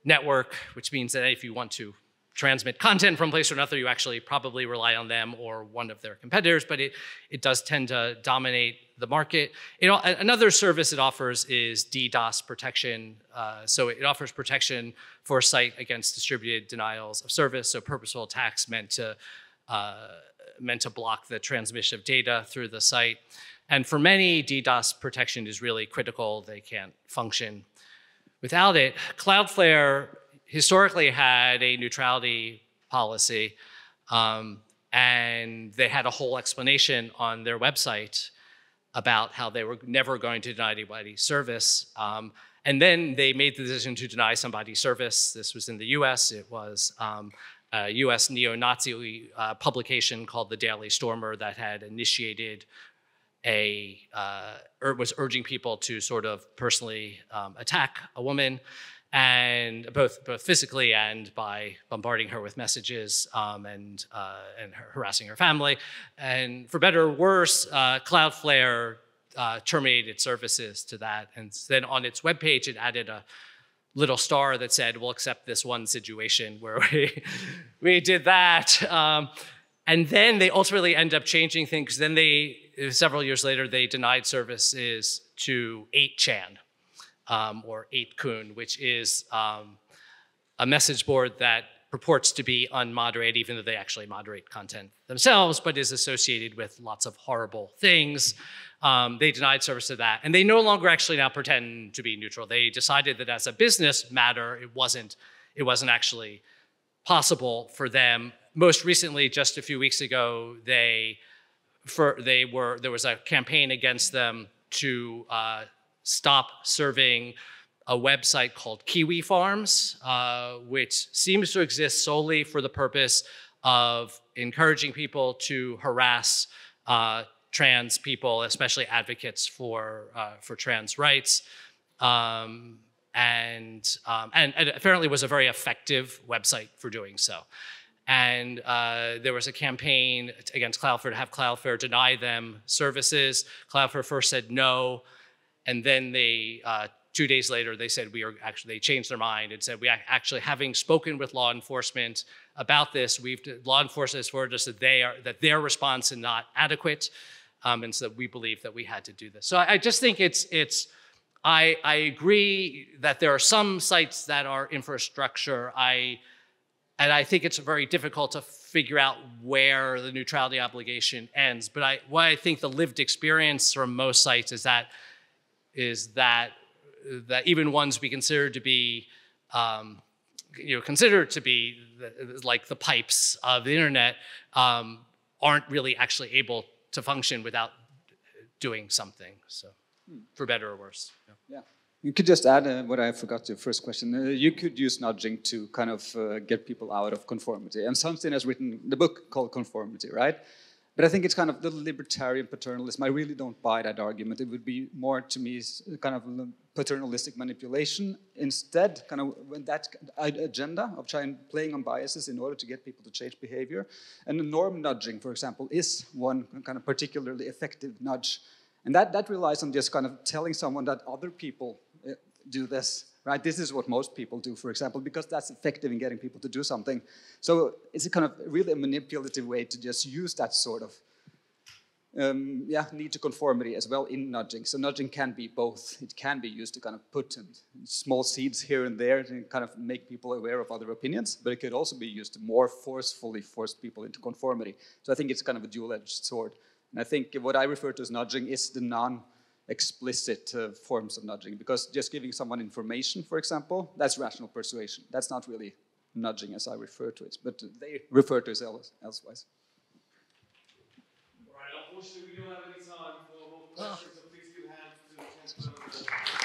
network, which means that if you want to transmit content from place to another, you actually probably rely on them or one of their competitors, but it does tend to dominate the market. Another service it offers is Ddos Protection. So it offers protection for a site against distributed denials of service, so purposeful attacks meant to block the transmission of data through the site. And for many, Ddos protection is really critical. They can't function without it. Cloudflare historically had a neutrality policy, and they had a whole explanation on their website about how they were never going to deny anybody service. And then they made the decision to deny somebody service. This was in the US. It was a US neo-Nazi publication called The Daily Stormer that had initiated was urging people to sort of personally attack a woman, and both physically and by bombarding her with messages and harassing her family. And for better or worse, Cloudflare terminated its services to that. And then on its webpage, it added a little star that said, we'll accept this one situation where we did that. And then they ultimately end up changing things. Then several years later, they denied services to 8chan. Or 8kun, which is a message board that purports to be unmoderated, even though they actually moderate content themselves, but is associated with lots of horrible things. They denied service to that, and they no longer actually now pretend to be neutral. They decided that as a business matter, it wasn't actually possible for them. Most recently, just a few weeks ago, there was a campaign against them to stop serving a website called Kiwi Farms, which seems to exist solely for the purpose of encouraging people to harass trans people, especially advocates for trans rights, and apparently was a very effective website for doing so. And there was a campaign against Cloudflare to have Cloudflare deny them services. Cloudflare first said no. And then they, 2 days later, they said they changed their mind and said, we actually, having spoken with law enforcement about this, law enforcement has informed us that their response is not adequate, and so we believe that we had to do this. So I just think I agree that there are some sites that are infrastructure, and I think it's very difficult to figure out where the neutrality obligation ends. But what I think the lived experience from most sites is that even ones we consider to be like the pipes of the internet aren't really actually able to function without doing something. So, for better or worse. Yeah. You could just add what I forgot your first question. You could use nudging to kind of get people out of conformity. And Sunstein has written the book called Conformity, right? But I think it's kind of the libertarian paternalism. I really don't buy that argument. It would be more, to me, kind of paternalistic manipulation. Instead, kind of when that agenda of playing on biases in order to get people to change behavior. And the norm nudging, for example, is one kind of particularly effective nudge. And that relies on just kind of telling someone that other people do this, right? This is what most people do, for example, because that's effective in getting people to do something. So it's a kind of really a manipulative way to just use that sort of need to conformity as well in nudging. So nudging can be both. It can be used to kind of put small seeds here and there to kind of make people aware of other opinions, but it could also be used to more forcefully force people into conformity. So I think it's kind of a dual-edged sword. And I think what I refer to as nudging is the non-explicit forms of nudging, because just giving someone information, for example, that's rational persuasion. That's not really nudging as I refer to it, but they refer to it elsewise. All right, unfortunately, we don't have any time for more questions, so please give hands to the gentleman.